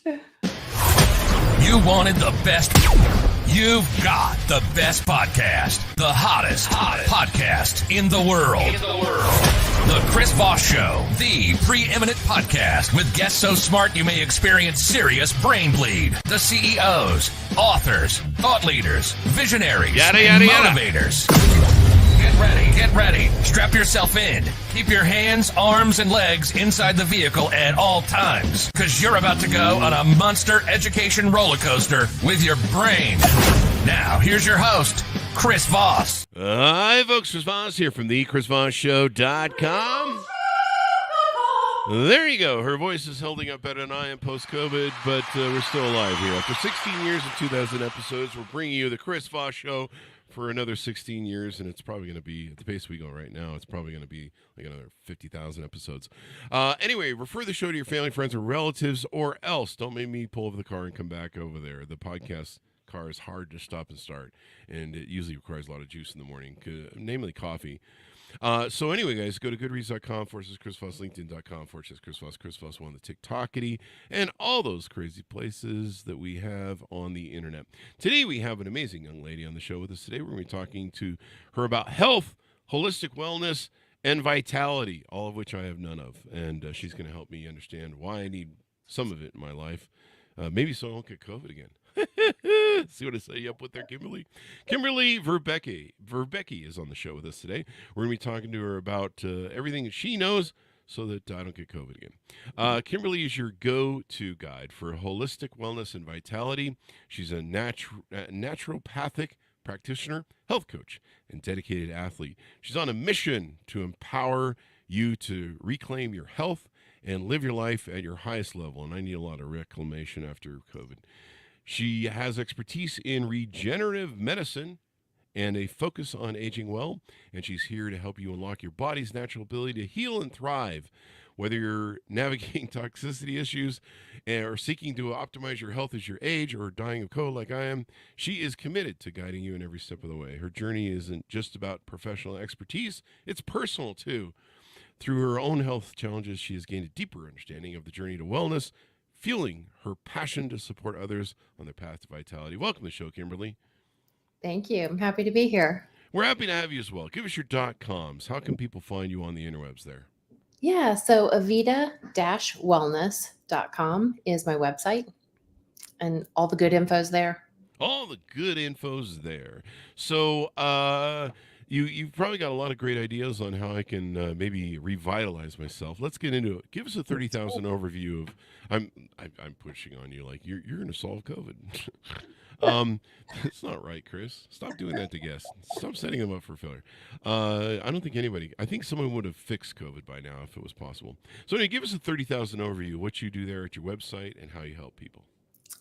You wanted the best. You've got the best podcast. The hottest podcast in the world. The Chris Voss Show. The preeminent podcast with guests so smart you may experience serious brain bleed. The CEOs, authors, thought leaders, visionaries, motivators. Get ready. Strap yourself in. Keep your hands, arms, and legs inside the vehicle at all times, because you're about to go on a monster education roller coaster with your brain. Now, here's your host, Chris Voss. Hi, folks. Chris Voss here from the ChrisVossShow.com. There you go. Her voice is holding up better than I am post-COVID, but we're still alive here. After 16 years and 2,000 episodes, we're bringing you the Chris Voss Show for another 16 years, and it's probably going to be, at the pace we go right now, it's probably going to be like another 50,000 episodes. Anyway, refer the show to your family, friends, or relatives, or else don't make me pull over the car and come back over there. The podcast car is hard to stop and start, and it usually requires a lot of juice in the morning, namely coffee. So anyway, guys, go to goodreads.com /Chris Voss, LinkedIn.com /Chris Voss, Chris Voss one, the TikTokity, and all those crazy places that we have on the internet. Today we have an amazing young lady on the show with us. Today we're going to be talking to her about health, holistic wellness, and vitality, all of which I have none of. And she's going to help me understand why I need some of it in my life, maybe so I won't get COVID again. See what I say up with there, Kimberly? Kimberly Verbeke. Verbeke is on the show with us today. We're going to be talking to her about everything that she knows so that I don't get COVID again. Kimberly is your go-to guide for holistic wellness and vitality. She's a naturopathic practitioner, health coach, and dedicated athlete. She's on a mission to empower you to reclaim your health and live your life at your highest level. And I need a lot of reclamation after COVID. She has expertise in regenerative medicine and a focus on aging well, and she's here to help you unlock your body's natural ability to heal and thrive. Whether you're navigating toxicity issues or seeking to optimize your health as you age or dying of COVID like I am, she is committed to guiding you in every step of the way. Her journey isn't just about professional expertise, it's personal too. Through her own health challenges, she has gained a deeper understanding of the journey to wellness, fueling her passion to support others on their path to vitality. Welcome to the show, Kimberly. Thank you. I'm happy to be here. We're happy to have you as well. Give us your .coms. How can people find you on the interwebs there? Yeah, so avita-wellness.com is my website, and all the good info's there. All the good info's there. So you've probably got a lot of great ideas on how I can maybe revitalize myself. Let's get into it. Give us a 30,000 overview of. I'm pushing on you like you're going to solve COVID. That's not right, Chris. Stop doing that to guests. Stop setting them up for failure. I don't think anybody. I think someone would have fixed COVID by now if it was possible. So anyway, give us a 30,000 overview of what you do there at your website and how you help people.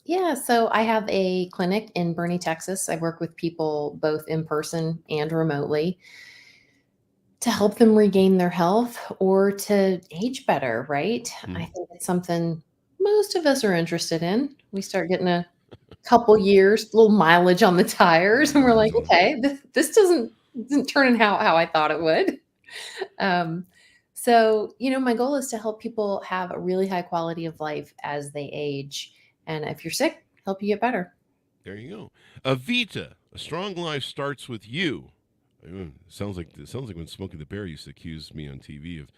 Yeah, so I have a clinic in Boerne, Texas. I work with people both in person and remotely to help them regain their health or to age better, right? I think it's something most of us are interested in. We start getting a couple years, little mileage on the tires, and we're like, okay, this isn't turning how I thought it would. So, my goal is to help people have a really high quality of life as they age. And if you're sick, help you get better. There you go. Avita, a strong life starts with you. Sounds like when Smokey the Bear used to accuse me on TV of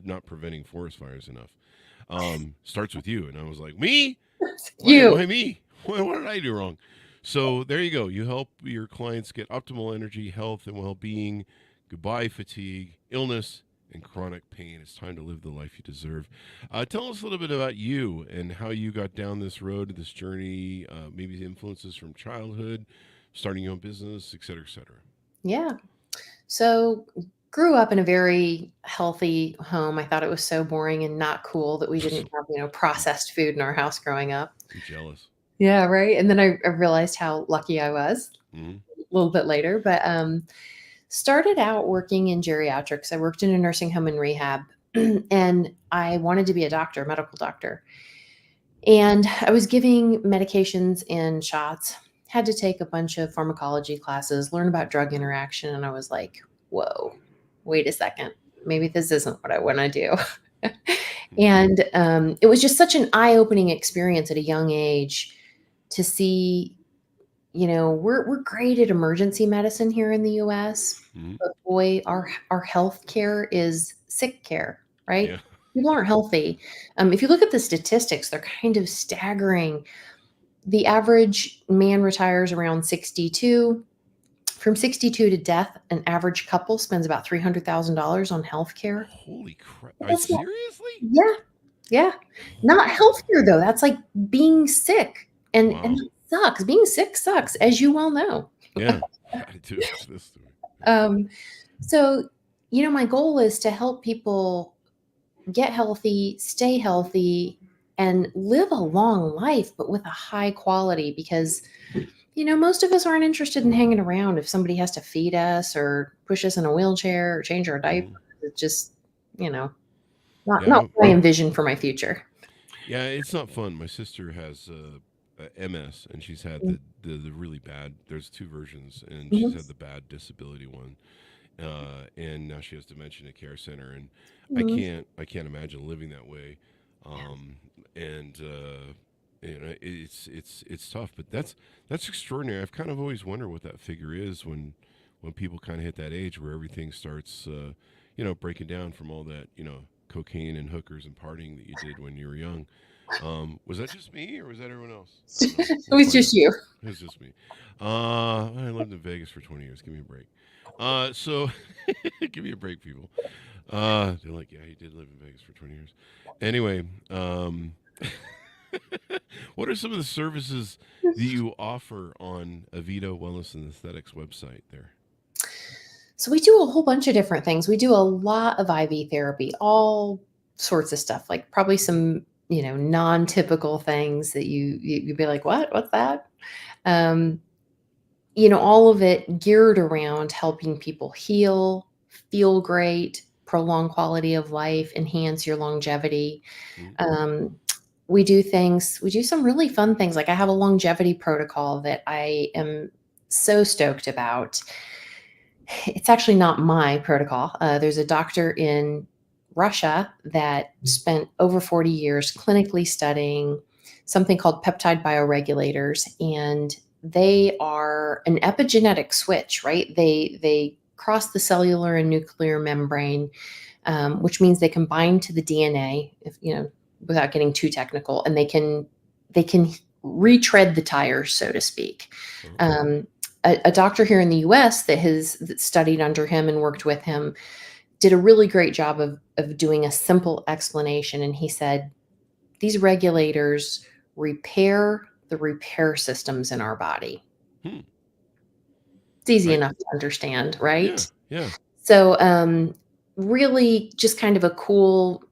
not preventing forest fires enough. Starts with you, and I was like, me? Why me? What did I do wrong? So there you go. You help your clients get optimal energy, health, and well-being. Goodbye fatigue, illness, and chronic pain. It's time to live the life you deserve. Tell us a little bit about you and how you got down this road, this journey, maybe the influences from childhood, starting your own business, et cetera, et cetera. Yeah. So grew up in a very healthy home. I thought it was so boring and not cool that we didn't have, processed food in our house growing up. I'm jealous. Yeah, right. And then I realized how lucky I was a little bit later. But started out working in geriatrics. I worked in a nursing home and rehab, and I wanted to be a doctor, medical doctor. And I was giving medications and shots, had to take a bunch of pharmacology classes, learn about drug interaction. And I was like, whoa, wait a second. Maybe this isn't what I want to do. And it was just such an eye-opening experience at a young age to see, we're great at emergency medicine here in the US, Mhm. but boy, our health care is sick care, Yeah. right? People aren't healthy. If you look at the statistics, they're kind of staggering. The average man retires around 62. From 62 to death, an average couple spends about $300,000 on health care. Holy crap! That's not, Seriously? yeah, yeah. Not Holy. healthcare though. That's like being sick. And Wow. that sucks. Being sick sucks, as you well know. Yeah. I do this to me. Yeah. Um, so, my goal is to help people get healthy, stay healthy, and live a long life, but with a high quality because, most of us aren't interested in hanging around if somebody has to feed us or push us in a wheelchair or change our diaper. Mhm. It's just, you know, not Yeah. what I envision for my future. Yeah. It's not fun. My sister has MS, and she's had the really bad. There's two versions, and she's Mhm. had the bad disability one, and now she has dementia in a care center, and Mhm. I can't imagine living that way, um, and it's tough, but that's extraordinary. I've kind of always wondered what that figure is when people kind of hit that age where everything starts, breaking down from all that, cocaine and hookers and partying that you did when you were young. Was that just me, or was that everyone else? I don't know. It We'll was find just out. you. It was just me. I lived in Vegas for 20 years. Give me a break. So give me a break, people. They're like, yeah, he did live in Vegas for 20 years. Anyway, what are some of the services that you offer on Avito Wellness and Aesthetics website there? So we do a whole bunch of different things. We do a lot of IV therapy, all sorts of stuff, like probably some, non-typical things that you'd be like, what? What's that? Um, all of it geared around helping people heal, feel great, prolong quality of life, enhance your longevity. Mhm. Um, we do some really fun things. Like I have a longevity protocol that I am so stoked about. It's actually not my protocol. There's a doctor in Russia that spent over 40 years clinically studying something called peptide bioregulators, and they are an epigenetic switch, right? They cross the cellular and nuclear membrane, which means they can bind to the DNA, if without getting too technical, and they can retread the tires, so to speak. Uh-huh. A doctor here in the US that studied under him and worked with him did a really great job of doing a simple explanation. And he said, these regulators repair the repair systems in our body. Hmm. It's easy I enough to understand, Yeah, right? yeah. So, really just kind of a cool,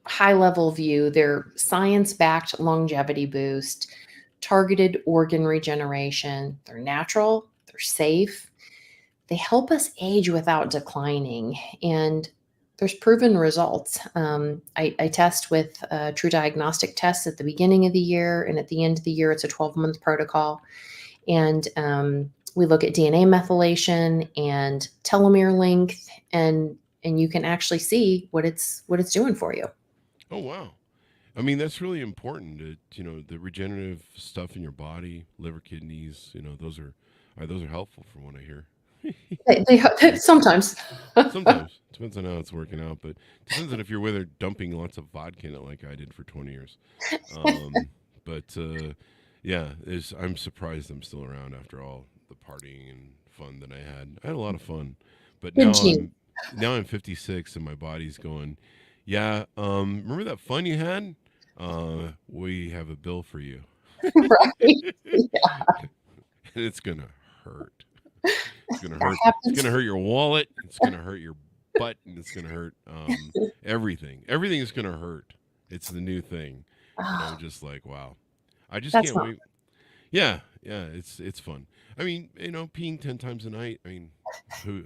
high level view. They're science backed longevity boost, targeted organ regeneration. They're natural, they're safe, they help us age without declining. And there's proven results. I test with true diagnostic tests at the beginning of the year, and at the end of the year, it's a 12-month protocol. And we look at DNA methylation and telomere length, and you can actually see what it's doing for you. Oh wow. I mean, that's really important. The regenerative stuff in your body, liver, kidneys. Those are helpful from what I hear. Sometimes. Sometimes depends on how it's working out, but depends on if you're with her dumping lots of vodka in it like I did for 20 years. But yeah, I'm surprised I'm still around after all the partying and fun that I had. I had a lot of fun, but Good gene. now I'm 56 and my body's going. Yeah, remember that fun you had? We have a bill for you, Right. and it's gonna hurt. It's gonna That hurt. It's happens. gonna hurt your wallet. It's gonna hurt your butt, and it's gonna hurt everything. Everything is gonna hurt. It's the new thing, and I'm Oh, just like, wow. I just that's can't not. wait. Yeah, yeah. It's fun. I mean, peeing 10 times a night. I mean, who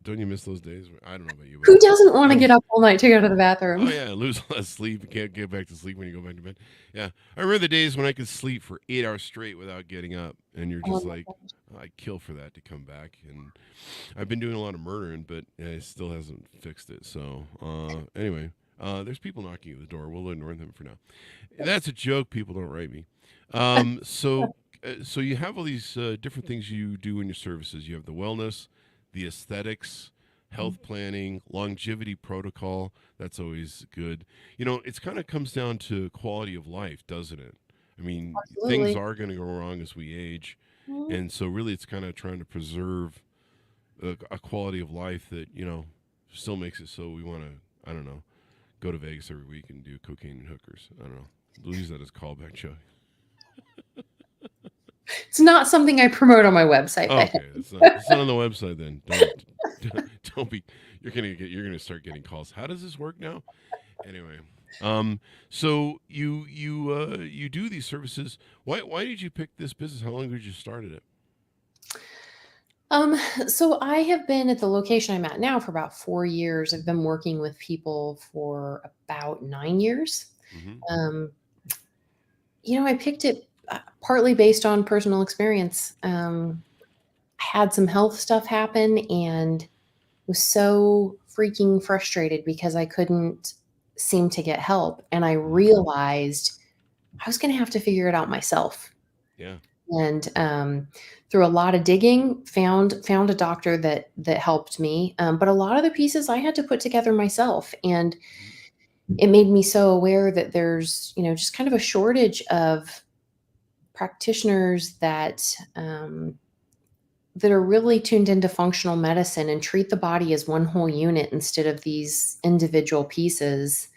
don't you miss those days? I don't know about you, but Who doesn't want to I'm. get up all night to go to the Oh bathroom? yeah, lose a lot of sleep. You can't get back to sleep when you go back to bed. Yeah, I remember the days when I could sleep for 8 hours straight without getting up, and you're Oh just my like, gosh. I kill for that to come back. And I've been doing a lot of murdering, but it still hasn't fixed it. So anyway, There's people knocking at the door. We'll ignore them for now. That's a joke. People don't write me. So you have all these different things you do in your services. You have the wellness, the aesthetics, health planning, longevity protocol. That's always good. It's kind of comes down to quality of life, doesn't it? I mean, things Absolutely. are going to go wrong as we age, Mhm. and so really, it's kind of trying to preserve a quality of life that still makes it so we want to. I don't know, go to Vegas every week and do cocaine and hookers. I don't know. We'll use that as callback show. It's not something I promote on my website. Oh, okay, it's not on the website then. Don't be. You're gonna start getting calls. How does this work now? Anyway, so you do these services. Why did you pick this business? How long did you started it? Um, so I have been at the location I'm at now for about 4 years. I've been working with people for about 9 years. Mm-hmm. Um, I picked it partly based on personal experience. I had some health stuff happen and was so freaking frustrated because I couldn't seem to get help. And I Mm-hmm. realized I was going to have to figure it out myself. Yeah. And through a lot of digging, found a doctor that helped me. But a lot of the pieces I had to put together myself, and Mm-hmm. it made me so aware that there's just kind of a shortage of practitioners that are really tuned into functional medicine and treat the body as one whole unit instead of these individual pieces.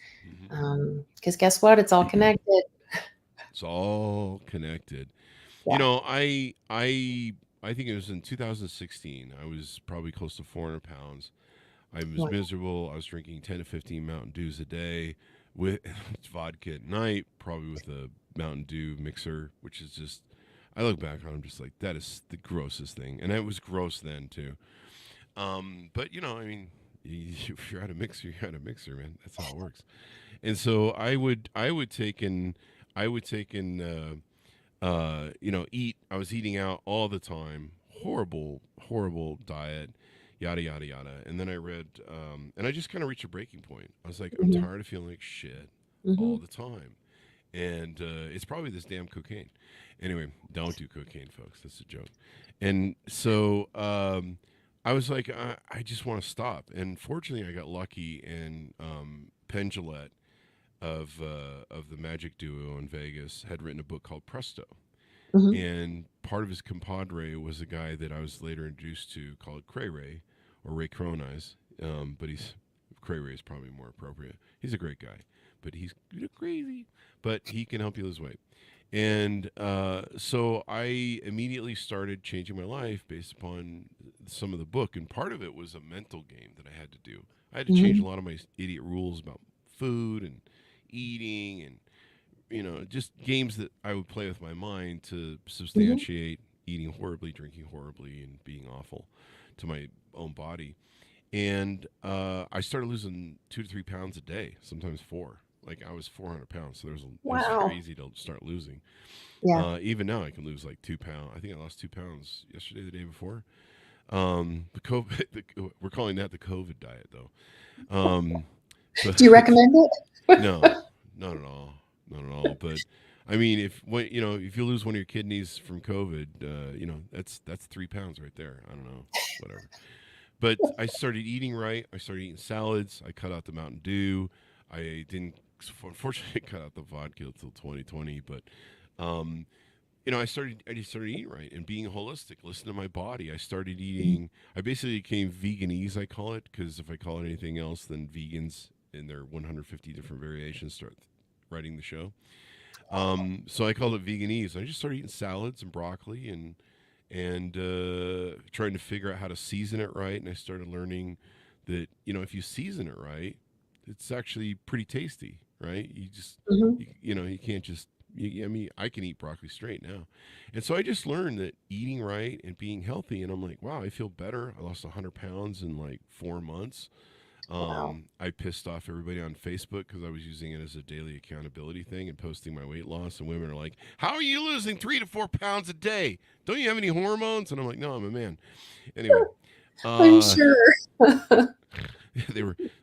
Mm-hmm. Because guess what? It's all connected. It's all connected. Yeah. I think it was in 2016. I was probably close to 400 pounds. I was Wow. miserable. I was drinking 10 to 15 Mountain Dews a day with vodka at night, probably with a Mountain Dew mixer, which is just, I look back on it, I'm just like, that is the grossest thing. And it was gross then, too. But, I mean, if you're at a mixer, you're at a mixer, man. That's how it works. And so I would take in, eat. I was eating out all the time. Horrible, horrible diet, yada yada yada. And then I read, and I just kind of reached a breaking point. I was like, I'm Mhm. tired of feeling like shit all Mhm. the time, and it's probably this damn cocaine. Anyway, don't do cocaine, folks. That's a joke. And so I was like, I just want to stop. And fortunately, I got lucky, and Penn Jillette of the Magic Duo in Vegas had written a book called Presto, Mhm. and part of his compadre was a guy that I was later introduced to called Cray Ray or Ray Cronize. But Cray Ray is probably more appropriate. He's a great guy, but he's crazy. But he can help you lose weight. And so I immediately started changing my life based upon some of the book. And part of it was a mental game that I had to do. I had to change a Mhm. lot of my idiot rules about food and eating and just games that I would play with my mind to Mhm. substantiate eating horribly, drinking horribly, and being awful to my own body. And I started losing 2 to 3 pounds a day, sometimes four. Like I was 400 pounds, so it was very Wow. easy to start losing. Yeah. Even now, I can lose like 2 pounds. I think I lost 2 pounds yesterday, the day before. The COVID, we're calling that the COVID diet, though. But Do you recommend it? no, not at all, not at all. But I mean, if you lose one of your kidneys from COVID, that's 3 pounds right there. I don't know, whatever. But I started eating right. I started eating salads. I cut out the Mountain Dew. I didn't, unfortunately, cut out the vodka until 2020. But um, I just started eating right and being holistic, listen to my body. I started Mhm. eating, I basically became veganese, I call it, because if I call it anything else, then vegans in their 150 different variations start writing the show. So I called it veganese. I just started eating salads and broccoli and trying to figure out how to season it right. And I started learning that, if you season it right, it's actually pretty tasty, right? Mhm. You can't just, I mean, I can eat broccoli straight now. And so I just learned that eating right and being healthy, and I'm like, wow, I feel better. I lost 100 pounds in like 4 months. Wow. I pissed off everybody on Facebook because I was using it as a daily accountability thing and posting my weight loss. And women are like, "How are you losing 3 to 4 pounds a day? Don't you have any hormones?" And I'm like, "No, I'm a man." Anyway, I'm uh, sure.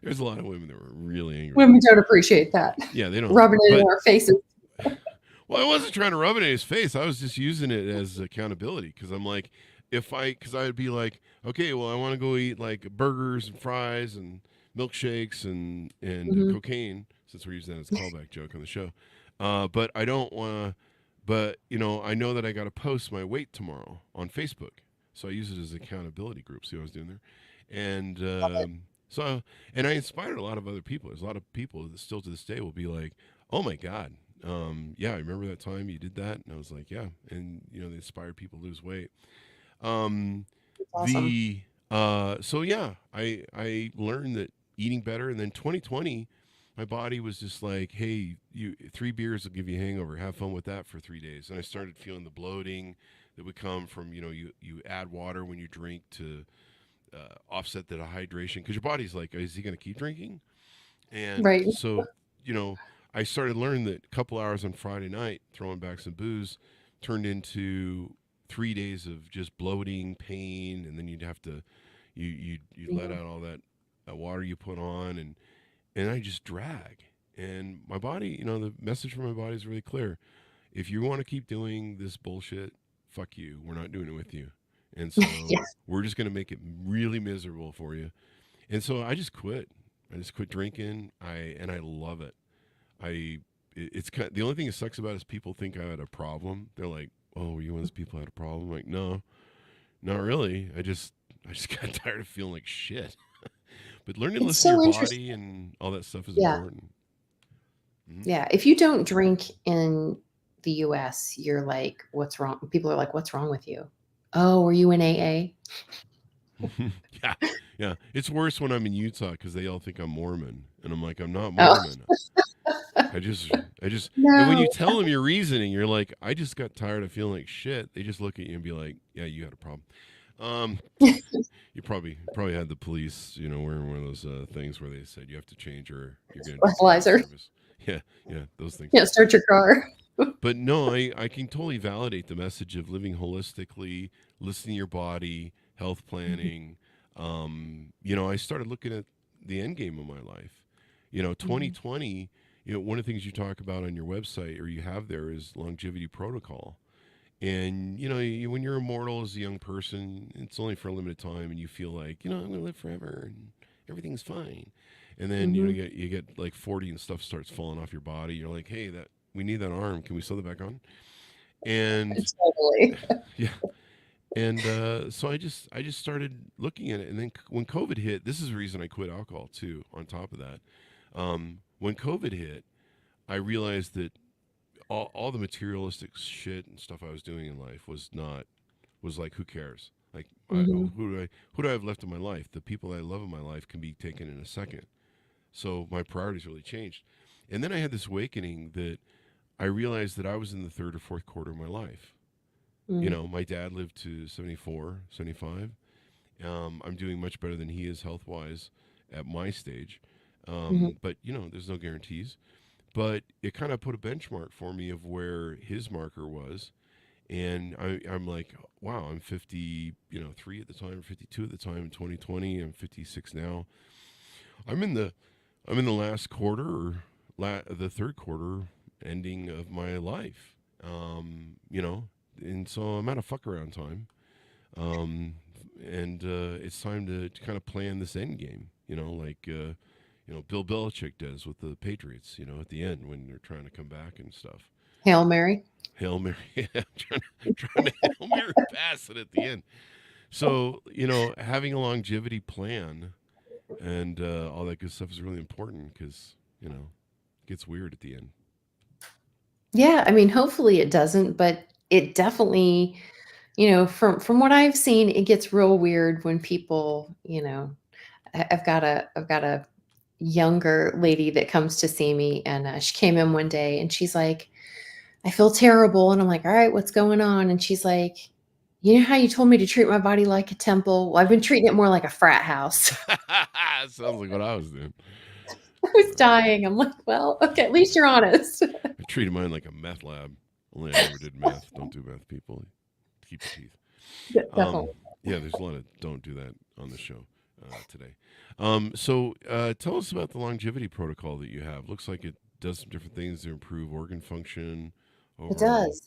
There's a lot of women that were really angry. Women don't appreciate that. Yeah, they don't. Rubbing it in our faces. Well, I wasn't trying to rub it in his face. I was just using it as accountability because I'm like, because I'd be like, okay, well, I want to go eat like burgers and fries and milkshakes and cocaine, since we're using that as a callback joke on the show. But I don't want to. But I know that I got to post my weight tomorrow on Facebook, so I use it as an accountability group. See what I was doing there, and and I inspired a lot of other people. There's a lot of people that still to this day will be like, oh my God. Yeah, I remember that time you did that, and I was like, yeah, and they inspired people to lose weight. Awesome. So yeah, I learned that eating better, and then 2020, my body was just like, hey, 3 beers will give you a hangover. Have fun with that for 3 days, and I started feeling the bloating that would come from you add water when you drink to offset the dehydration because your body's like, is he going to keep drinking? And right. so I started learning that a couple hours on Friday night, throwing back some booze, turned into 3 days of just bloating, pain, and then you'd have to, you let out all that water you put on, and I just drag. And my body, the message from my body is really clear. If you want to keep doing this bullshit, fuck you. We're not doing it with you. And so we're just going to make it really miserable for you. And so I just quit. I just quit drinking. I love it. It's kind of, the only thing that sucks about it is people think I had a problem. They're like, "Oh, were you one of those people who had a problem?" I'm like, no, not really. I just got tired of feeling like shit. But learning to listen to your body and all that stuff is important. Mm-hmm. Yeah, if you don't drink in the U.S., you're like, "What's wrong?" People are like, "What's wrong with you?" Oh, were you in AA? Yeah. It's worse when I'm in Utah because they all think I'm Mormon, and I'm like, I'm not Mormon. I just no. And when you tell them your reasoning, you're like, I just got tired of feeling like shit. They just look at you and be like, yeah, you had a problem. You probably had the police, wearing one of those things where they said you have to change or you're going to breathalyzer. Yeah, those things. Yeah, start your car. But no, I can totally validate the message of living holistically, listening to your body, health planning. I started looking at the end game of my life. 2020, one of the things you talk about on your website or you have there is longevity protocol. And, when you're immortal as a young person, it's only for a limited time and you feel like, I'm going to live forever and everything's fine. And then, you get like 40 and stuff starts falling off your body. You're like, hey, we need that arm. Can we sew that back on? And totally. yeah. And so I just started looking at it. And then when COVID hit, this is the reason I quit alcohol too, on top of that. When COVID hit, I realized that all the materialistic shit and stuff I was doing in life was like, who cares? Like, who do I have left in my life? The people I love in my life can be taken in a second. So my priorities really changed. And then I had this awakening that I realized that I was in the third or fourth quarter of my life. My dad lived to 74, 75. I'm doing much better than he is health-wise at my stage. But, there's no guarantees. But it kind of put a benchmark for me of where his marker was. And I'm like, wow, I'm 53 at the time, 52 at the time in 2020. I'm 56 now. I'm in the last quarter or the third quarter ending of my life. And so I'm at a fuck around time. And it's time to kind of plan this end game, like Bill Belichick does with the Patriots, at the end when they're trying to come back and stuff. Hail Mary. Hail Mary. Yeah, trying to Hail Mary pass it at the end. So, having a longevity plan and all that good stuff is really important because, it gets weird at the end. Yeah, I mean, hopefully it doesn't, but it definitely, from what I've seen, it gets real weird when people, I've got a younger lady that comes to see me, and she came in one day and she's like, I feel terrible. And I'm like, all right, what's going on? And she's like, you know how you told me to treat my body like a temple? Well, I've been treating it more like a frat house. Sounds like what I was doing. I was dying. I'm like, well, okay, at least you're honest. I treated mine like a meth lab. Only I never did meth. Don't do meth, people. Keep your teeth. Definitely. Yeah, there's a lot of don't do that on the show. today. Tell us about the longevity protocol that you have. Looks like it does some different things to improve organ function, It overall does.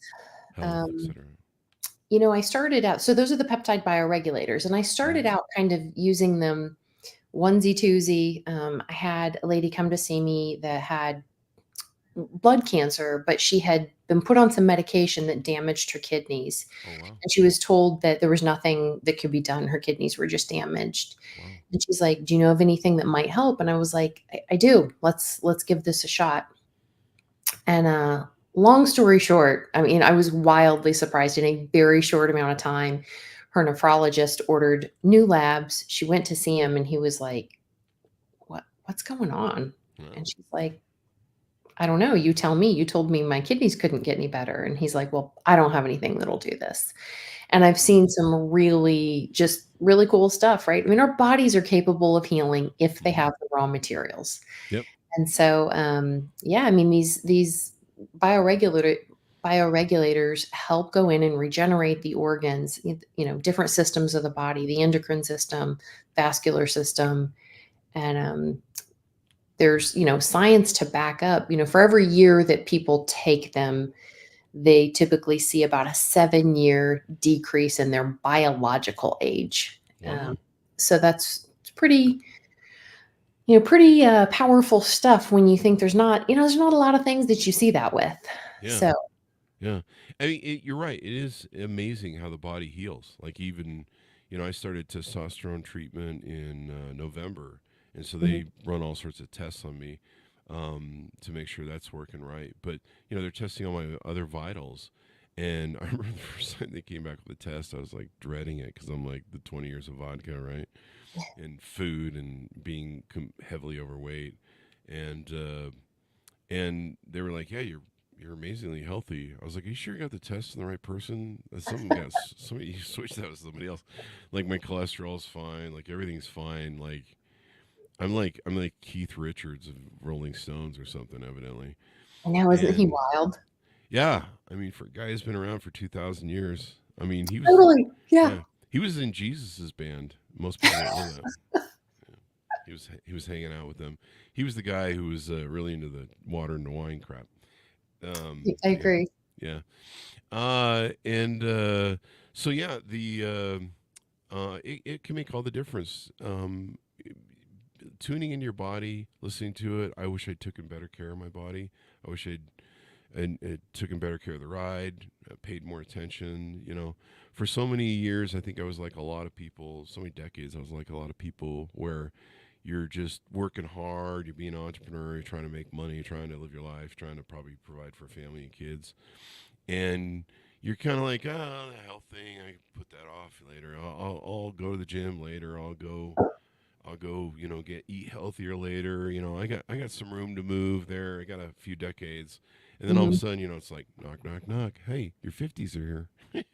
health, Um, etc. I started out, so those are the peptide bioregulators, and I started Mm-hmm. out kind of using them onesie twosie. I had a lady come to see me that had blood cancer, but she had been put on some medication that damaged her kidneys. Oh wow, And she was told that there was nothing that could be done. Her kidneys were just damaged. wow. And she's like, "Do you know of anything that might help?" And I was like, I do. Let's give this a shot." And long story short, I mean, I was wildly surprised in a very short amount of time. Her nephrologist ordered new labs. She went to see him and he was like, what's going on? Wow. And she's like, "I don't know. You tell me. You told me my kidneys couldn't get any better." And he's like, "Well, I don't have anything that'll do this." And I've seen some really, just really cool stuff, right? I mean, our bodies are capable of healing if they Mm-hmm. have the raw materials. Yep. And so, yeah, I mean, these bioregulator bioregulators help go in and regenerate the organs, different systems of the body, the endocrine system, vascular system, and there's science to back up. For every year that people take them, they typically see about a 7-year decrease in their biological age. Wow. So that's pretty, pretty powerful stuff when you think there's not a lot of things that you see that with. Yeah. So Yeah. I mean, you're right. It is amazing how the body heals. Like even, I started testosterone treatment in November, and so mhm. they run all sorts of tests on me to make sure that's working right. But they're testing all my other vitals, and I remember the first time they came back with the test, I was like dreading it because I'm like the 20 years of vodka, right, and food and being heavily overweight, and they were like, "Yeah, you're amazingly healthy." I was like, "Are you sure you got the test on the right person? Somebody you switched that with somebody else. Like my cholesterol's fine, like everything's fine. Like I'm like Keith Richards of Rolling Stones or something, evidently." I know, isn't he And wild? yeah, I mean, for a guy who's been around for 2,000 years, I mean, Totally. Yeah. yeah, he was in Jesus's band. Most people don't know that. Yeah. He was hanging out with them. He was the guy who was really into the water and the wine crap. I Yeah, agree. yeah. And so yeah, it can make all the difference. Tuning into your body, listening to it. I wish I'd taken better care of my body. I wish I'd and taken better care of the ride, paid more attention. For so many years, I think I was like a lot of people. So many decades, I was like a lot of people where you're just working hard, you're being an entrepreneur, you're trying to make money, you're trying to live your life, trying to probably provide for family and kids, and you're kind of like, oh, the health thing, I can put that off later. I'll go to the gym later. I'll go, get eat healthier later. I got some room to move there. I got a few decades, and then all of a Mhm. sudden, it's like knock, knock, knock. Hey, your 50s are here.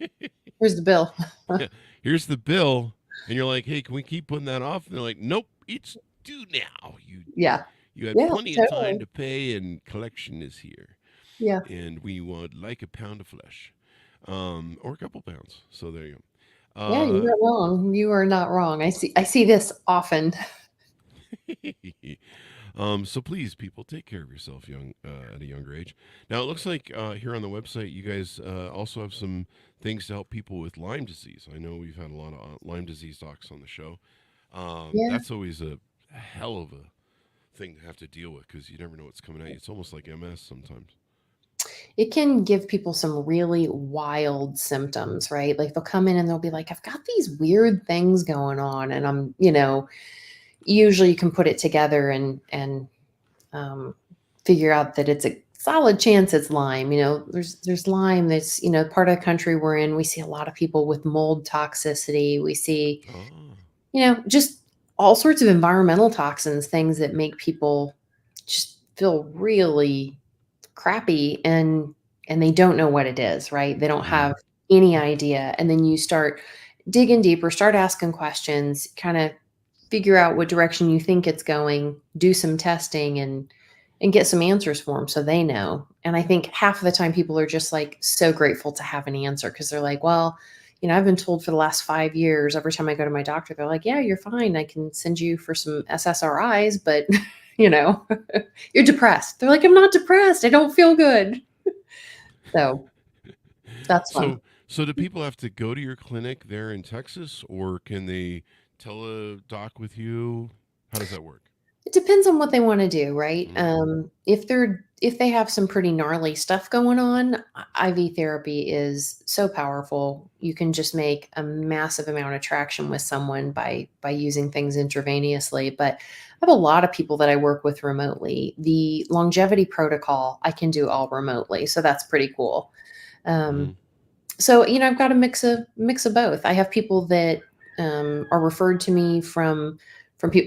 Here's the bill. Yeah, here's the bill, and you're like, hey, can we keep putting that off? And they're like, nope, it's due now. Yeah. You had Yeah, plenty of time totally. to pay, and collection is here, Yeah. and we would like a pound of flesh, or a couple pounds. So there you go. Yeah, you're not wrong. You are not wrong. I see this often. So please, people, take care of yourself at a younger age. Now it looks like here on the website, you guys also have some things to help people with Lyme disease. I know we've had a lot of Lyme disease docs on the show. Yeah. That's always a hell of a thing to have to deal with because you never know what's coming at you. It's almost like MS sometimes. It can give people some really wild symptoms, right? Like they'll come in and they'll be like, "I've got these weird things going on." And usually you can put it together and um, figure out that it's a solid chance it's Lyme. There's Lyme that's, part of the country we're in. We see a lot of people with mold toxicity. We see, Oh, just all sorts of environmental toxins, things that make people just feel really crappy, and they don't know what it is, right? They don't mm, have any idea. And then you start digging deeper, start asking questions, kind of figure out what direction you think it's going, do some testing and get some answers for them so they know. And I think half of the time people are just like so grateful to have an answer because they're like, well, I've been told for the last 5 years, every time I go to my doctor, they're like, yeah, you're fine. I can send you for some SSRIs, but you're depressed. They're like, I'm not depressed. I don't feel good. So that's fun. So do people have to go to your clinic there in Texas, or can they teledoc with you? How does that work? It depends on what they want to do, right? Mm-hmm. If they have some pretty gnarly stuff going on, IV therapy is so powerful. You can just make a massive amount of traction with someone by using things intravenously. But I have a lot of people that I work with remotely. The longevity protocol I can do all remotely, so that's pretty cool. Mm-hmm. Um, so I've got a mix of both. I have people that are referred to me from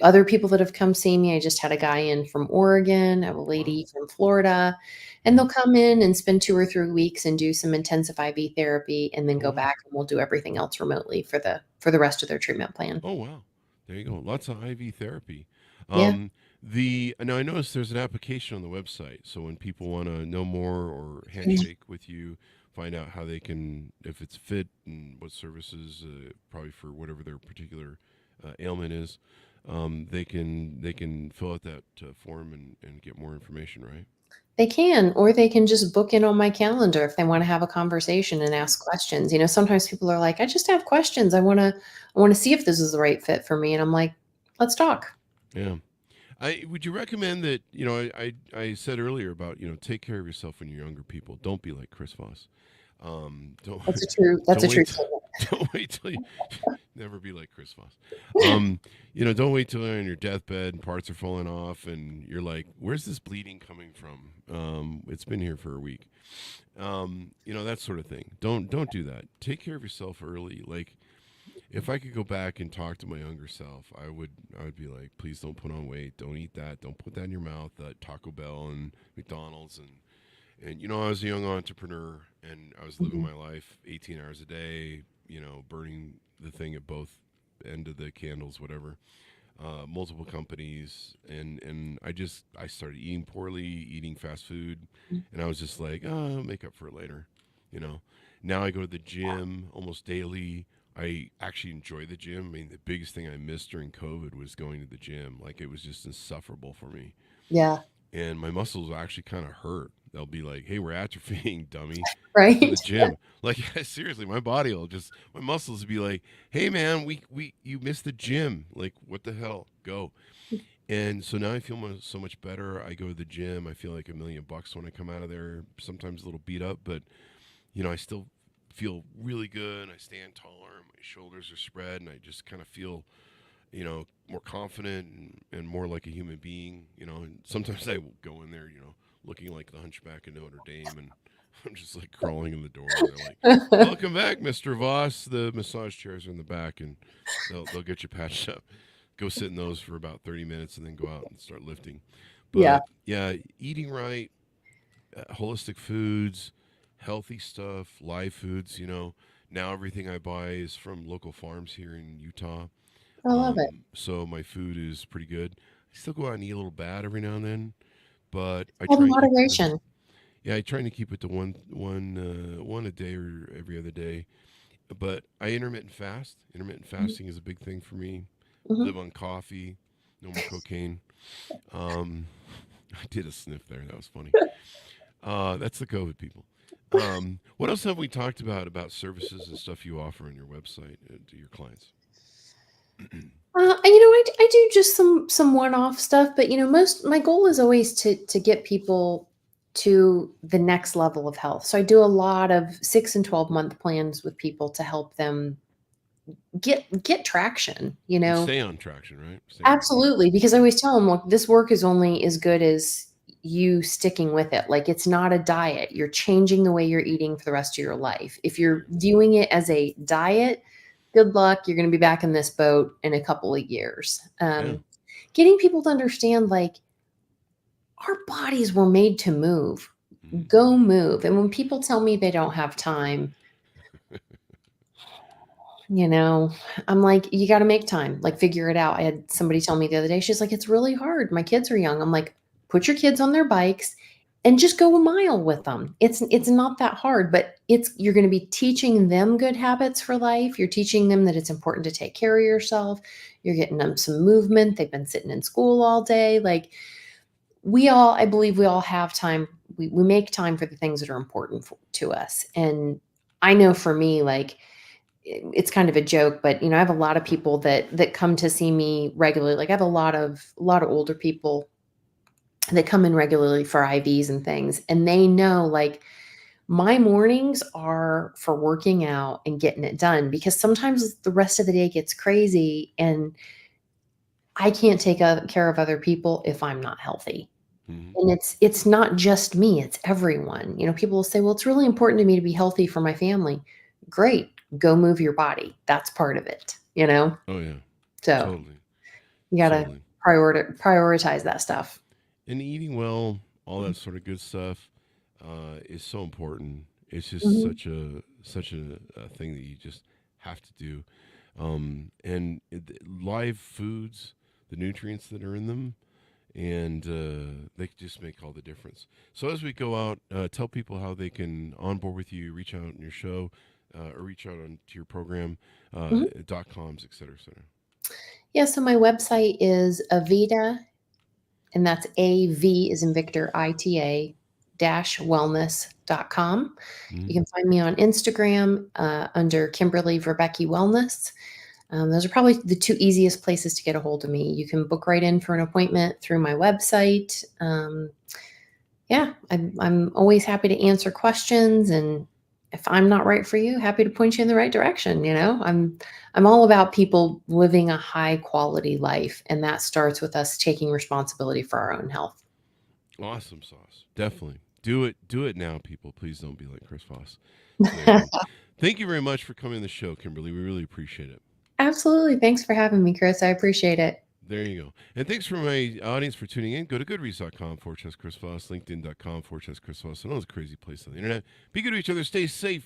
other people that have come see me. I just had a guy in from Oregon, I have a Wow. lady from Florida, and Mm-hmm. they'll come in and spend 2 or 3 weeks and do some intensive IV therapy, and then Oh go wow. back and we'll do everything else remotely for the rest of their treatment plan. Oh wow. There you go. Lots of IV therapy. Yeah. The now I noticed there's an application on the website, so when people want to know more or Mhm. handshake with you, find out how they can, if it's fit and what services, probably for whatever their particular ailment is, they can fill out that form and get more information, right? They can, or they can just book in on my calendar if they want to have a conversation and ask questions. Sometimes people are like, I just have questions. I want to see if this is the right fit for me. And I'm like, let's talk. Yeah. I would you recommend that, I said earlier about, take care of yourself when you're younger people. Don't be like Chris Voss. Don't That's don't a true wait statement. don't wait till you never be like Chris Voss. Don't wait till you're on your deathbed and parts are falling off and you're like, where's this bleeding coming from? It's been here for a week. That sort of thing. Don't do that. Take care of yourself early. Like, if I could go back and talk to my younger self, I would be like, please don't put on weight. Don't eat that. Don't put that in your mouth. That Taco Bell and McDonald's and I was a young entrepreneur and I was living Mhm. my life 18 hours a day, burning the thing at both end of the candles, whatever. Multiple companies and I started eating poorly, eating fast food, and I was just like, oh, I'll make up for it later, you know. Now I go to the gym almost daily. I actually enjoy the gym. I mean, the biggest thing I missed during COVID was going to the gym. Like, it was just insufferable for me. Yeah. And my muscles actually kind of hurt. They'll be like, "Hey, we're atrophying, dummy. Get to Right. the gym." Like, seriously, my muscles will be like, "Hey, man, you missed the gym. Like, what the hell? Go." And so now I feel so much better. I go to the gym. I feel like $1,000,000 when I come out of there. Sometimes a little beat up, but I still feel really good. I stand taller. My shoulders are spread, and I just kind of feel more confident and more like a human being, and sometimes I will go in there, looking like the hunchback of Notre Dame, and I'm just like crawling in the door, and they're like, welcome back, Mr. Voss. The massage chairs are in the back, and they'll get you patched up. Go sit in those for about 30 minutes and then go out and start lifting. Yeah. But yeah, eating right, holistic foods, healthy stuff, live foods, now everything I buy is from local farms here in Utah. I love it. So my food is pretty good. I still go out and eat a little bad every now and then, but I All the try and keep it to, moderation. yeah, I try to keep it to one a day or every other day. But I intermittent fast. Intermittent fasting is a big thing for me. Hmm. Live on coffee, no more cocaine. Um, I did a sniff there. That was funny. That's the COVID people. What else have we talked about services and stuff you offer on your website to your clients? I do just some one-off stuff, but most my goal is always to get people to the next level of health. So I do a lot of 6 and 12 month plans with people to help them get traction. And stay on traction, right? Stay on the path. Absolutely, because I Yeah. always tell them, look, this work is only as good as you sticking with it. Like, it's not a diet. You're changing the way you're eating for the rest of your life. If you're Right. viewing it as a diet, good luck. You're going to be back in this boat in a couple of years. Yeah. Getting people to understand, like, our bodies were made to move. Mhm. Go move. And when people tell me they don't have time, you know, I'm like, you got to make time, like, figure it out. I had somebody tell me the other day, she's like, it's really hard. My kids are young. I'm like, put your kids on their bikes and just go a mile with them. It's not that hard, but you're going to be teaching them good habits for life. You're teaching them that it's important to take care of yourself. You're getting them some movement. They've been sitting in school all day. Like I believe we all have time. We make time for the things that are important to us. And I know for me, like it's kind of a joke, but I have a lot of people that come to see me regularly. Like I have a lot of older people that come in regularly for IVs and things. And they know like my mornings are for working out and getting it done, because sometimes the rest of the day gets crazy and I can't take care of other people if I'm not healthy. Mm-hmm. And it's not just me, it's everyone. People will say, well, it's really important to me to be healthy for my family. Great. Go move your body. That's part of it, Oh, yeah. So Totally. you got to Totally. prioritize that stuff. And eating well, all that sort of good stuff, is so important. It's just Mhm. such a thing that you just have to do. And live foods, the nutrients that are in them, and they just make all the difference. So as we go out, tell people how they can onboard with you, reach out on your show, or reach out on to your program, Mhm. .coms, et cetera, et cetera. Yeah, so my website is Avita, and that's AV is in Victor, ITA -wellness.com. Mm-hmm. You can find me on Instagram under Kimberly Verbeke Wellness. Those are probably the two easiest places to get a hold of me. You can book right in for an appointment through my website. Yeah, I'm always happy to answer questions, and if I'm not right for you, happy to point you in the right direction. I'm all about people living a high quality life, and that starts with us taking responsibility for our own health. Awesome sauce. Definitely. Do it. Do it now, people. Please don't be like Chris Voss. So there you go. Thank you very much for coming on the show, Kimberly. We really appreciate it. Absolutely. Thanks for having me, Chris. I appreciate it. There you go. And thanks for my audience for tuning in. Go to goodreads.com/Chris Voss, LinkedIn.com/Chris Voss. I know it's a crazy place on the internet. Be good to each other. Stay safe.